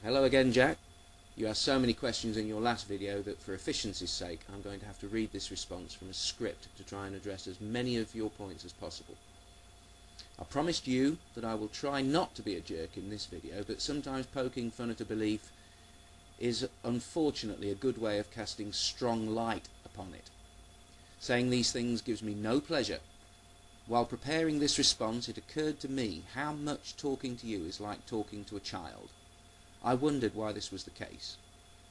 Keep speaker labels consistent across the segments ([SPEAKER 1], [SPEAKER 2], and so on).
[SPEAKER 1] Hello again, Jack. You asked so many questions in your last video that for efficiency's sake I'm going to have to read this response from a script to try and address as many of your points as possible. I promised you that I will try not to be a jerk in this video, but sometimes poking fun at a belief is unfortunately a good way of casting strong light upon it. Saying these things gives me no pleasure. While preparing this response, it occurred to me how much talking to you is like talking to a child. I wondered why this was the case.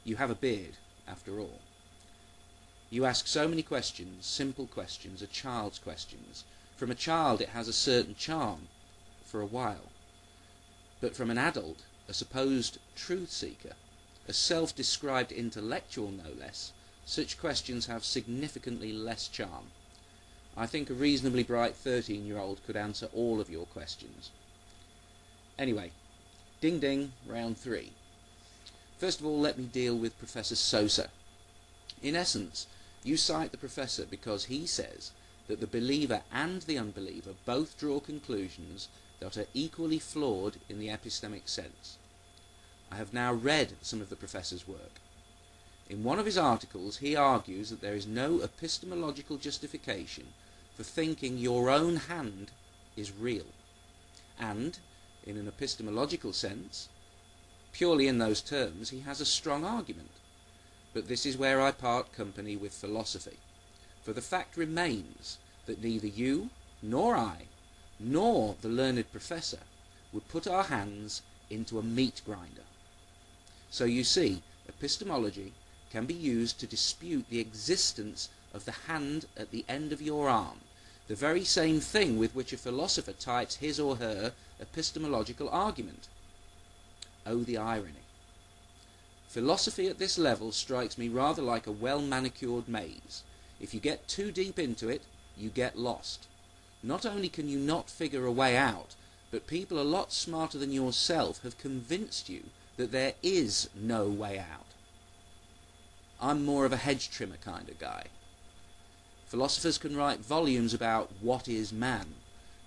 [SPEAKER 1] You have a beard, after all. You ask so many questions, simple questions, a child's questions. From a child it has a certain charm, for a while. But from an adult, a supposed truth seeker, a self-described intellectual no less, such questions have significantly less charm. I think a reasonably bright 13-year-old could answer all of your questions. Anyway, ding ding, round 3. First of all, let me deal with Professor Sosa. In essence, you cite the professor because he says that the believer and the unbeliever both draw conclusions that are equally flawed in the epistemic sense. I have now read some of the professor's work. In one of his articles, he argues that there is no epistemological justification for thinking your own hand is real, and in an epistemological sense, purely in those terms, he has a strong argument. But this is where I part company with philosophy. For the fact remains that neither you, nor I, nor the learned professor would put our hands into a meat grinder. So you see, epistemology can be used to dispute the existence of the hand at the end of your arm, the very same thing with which a philosopher types his or her epistemological argument. Oh, the irony. Philosophy at this level strikes me rather like a well-manicured maze. If you get too deep into it, you get lost. Not only can you not figure a way out, but people a lot smarter than yourself have convinced you that there is no way out. I'm more of a hedge trimmer kind of guy. Philosophers can write volumes about what is man,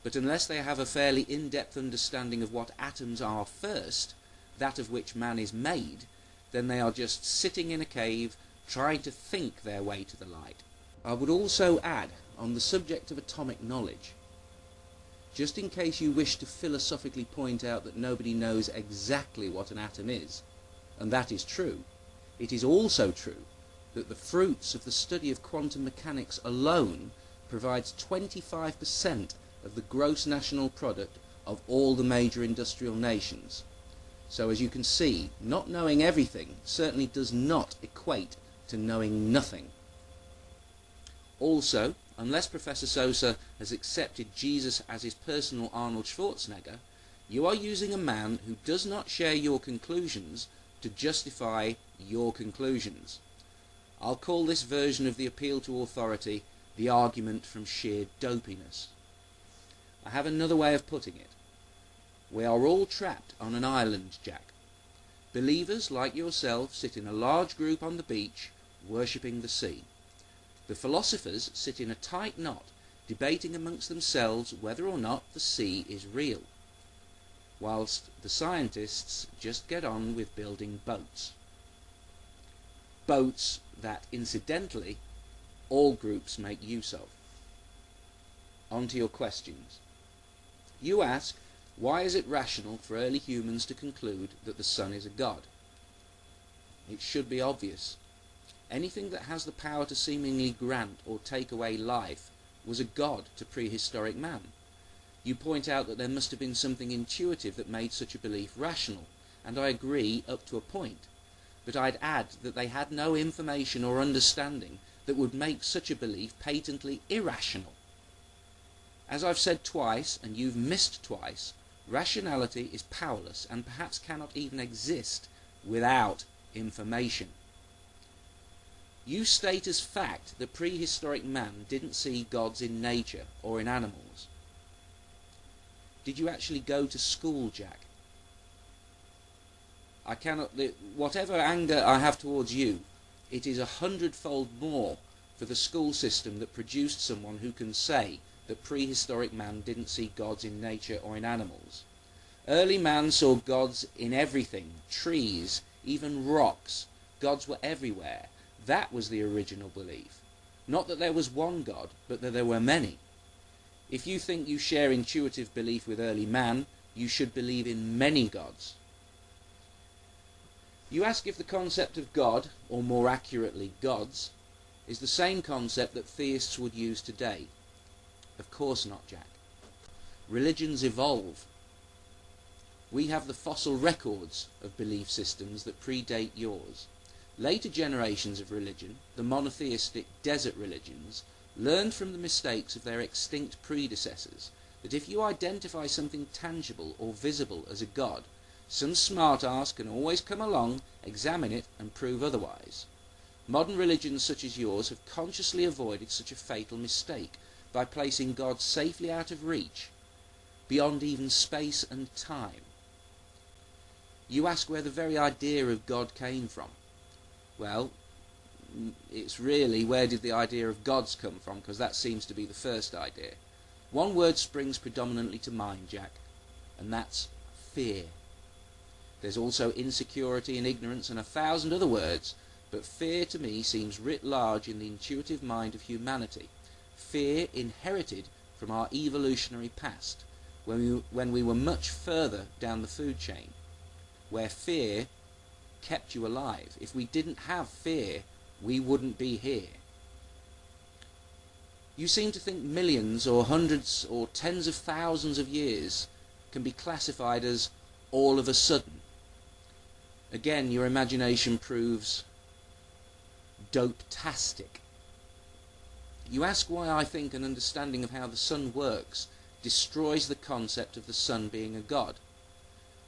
[SPEAKER 1] but unless they have a fairly in-depth understanding of what atoms are first, that of which man is made, then they are just sitting in a cave trying to think their way to the light. I would also add, on the subject of atomic knowledge, just in case you wish to philosophically point out that nobody knows exactly what an atom is, and that is true, it is also true that the fruits of the study of quantum mechanics alone provides 25% of the gross national product of all the major industrial nations. So as you can see, not knowing everything certainly does not equate to knowing nothing. Also, unless Professor Sosa has accepted Jesus as his personal Arnold Schwarzenegger, you are using a man who does not share your conclusions to justify your conclusions. I'll call this version of the appeal to authority the argument from sheer dopiness. I have another way of putting it. We are all trapped on an island, Jack. Believers like yourself sit in a large group on the beach, worshipping the sea. The philosophers sit in a tight knot, debating amongst themselves whether or not the sea is real, whilst the scientists just get on with building boats. Boats that, incidentally, all groups make use of. On to your questions. You ask, why is it rational for early humans to conclude that the sun is a god? It should be obvious. Anything that has the power to seemingly grant or take away life was a god to prehistoric man. You point out that there must have been something intuitive that made such a belief rational, and I agree up to a point. But I'd add that they had no information or understanding that would make such a belief patently irrational. As I've said twice, and you've missed twice, rationality is powerless and perhaps cannot even exist without information. You state as fact that prehistoric man didn't see gods in nature or in animals. Did you actually go to school, Jack? I cannot, whatever anger I have towards you, it is 100-fold more for the school system that produced someone who can say that prehistoric man didn't see gods in nature or in animals. Early man saw gods in everything, trees, even rocks. Gods were everywhere. That was the original belief. Not that there was one God, but that there were many. If you think you share intuitive belief with early man, you should believe in many gods. You ask if the concept of God, or more accurately gods, is the same concept that theists would use today. Of course not, Jack. Religions evolve. We have the fossil records of belief systems that predate yours. Later generations of religion, the monotheistic desert religions, learned from the mistakes of their extinct predecessors that if you identify something tangible or visible as a god, some smart ass can always come along, examine it, and prove otherwise. Modern religions such as yours have consciously avoided such a fatal mistake by placing God safely out of reach, beyond even space and time. You ask where the very idea of God came from. Well, it's really where did the idea of gods come from, because that seems to be the first idea. One word springs predominantly to mind, Jack, and that's fear. There's also insecurity and ignorance and 1,000 other words, but fear to me seems writ large in the intuitive mind of humanity. Fear inherited from our evolutionary past, when we were much further down the food chain, where fear kept you alive. If we didn't have fear, we wouldn't be here. You seem to think millions or hundreds or tens of thousands of years can be classified as all of a sudden. Again, your imagination proves dope-tastic. You ask why I think an understanding of how the sun works destroys the concept of the sun being a god.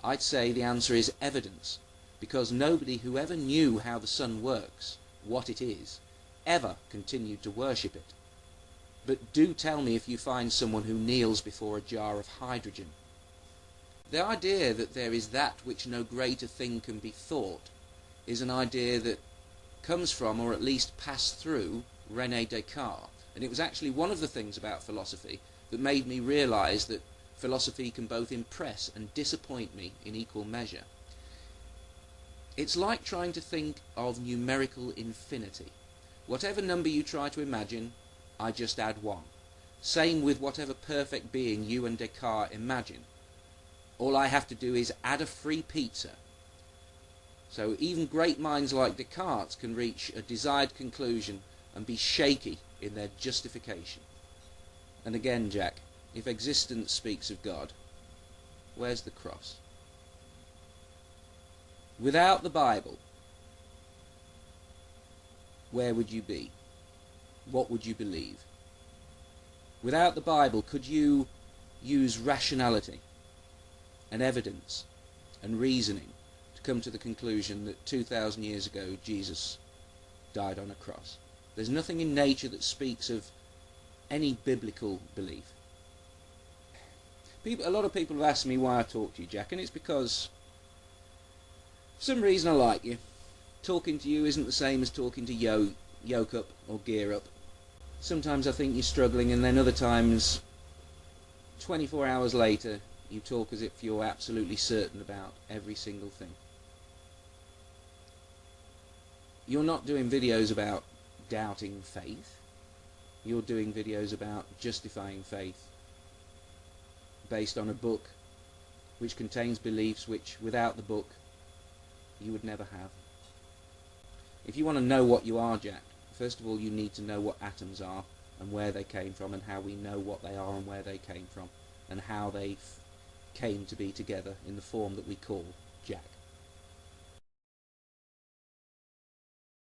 [SPEAKER 1] I'd say the answer is evidence, because nobody who ever knew how the sun works, what it is, ever continued to worship it. But do tell me if you find someone who kneels before a jar of hydrogen. The idea that there is that which no greater thing can be thought is an idea that comes from, or at least passed through, René Descartes. And it was actually one of the things about philosophy that made me realise that philosophy can both impress and disappoint me in equal measure. It's like trying to think of numerical infinity. Whatever number you try to imagine, I just add 1. Same with whatever perfect being you and Descartes imagine. All I have to do is add a free pizza. So even great minds like Descartes can reach a desired conclusion and be shaky in their justification. And again, Jack, if existence speaks of God, where's the cross? Without the Bible, where would you be? What would you believe? Without the Bible, could you use rationality and evidence and reasoning to come to the conclusion that 2,000 years ago Jesus died on a cross? There's nothing in nature that speaks of any biblical belief. A lot of people have asked me why I talk to you, Jack, and it's because for some reason I like you. Talking to you isn't the same as talking to yoke up or gear up. Sometimes I think you're struggling, and then other times, 24 hours later, you talk as if you're absolutely certain about every single thing. You're not doing videos about doubting faith. You're doing videos about justifying faith based on a book which contains beliefs which, without the book, you would never have. If you want to know what you are, Jack, first of all you need to know what atoms are and where they came from, and how we know what they are and where they came from, and how they came to be together in the form that we call Jack.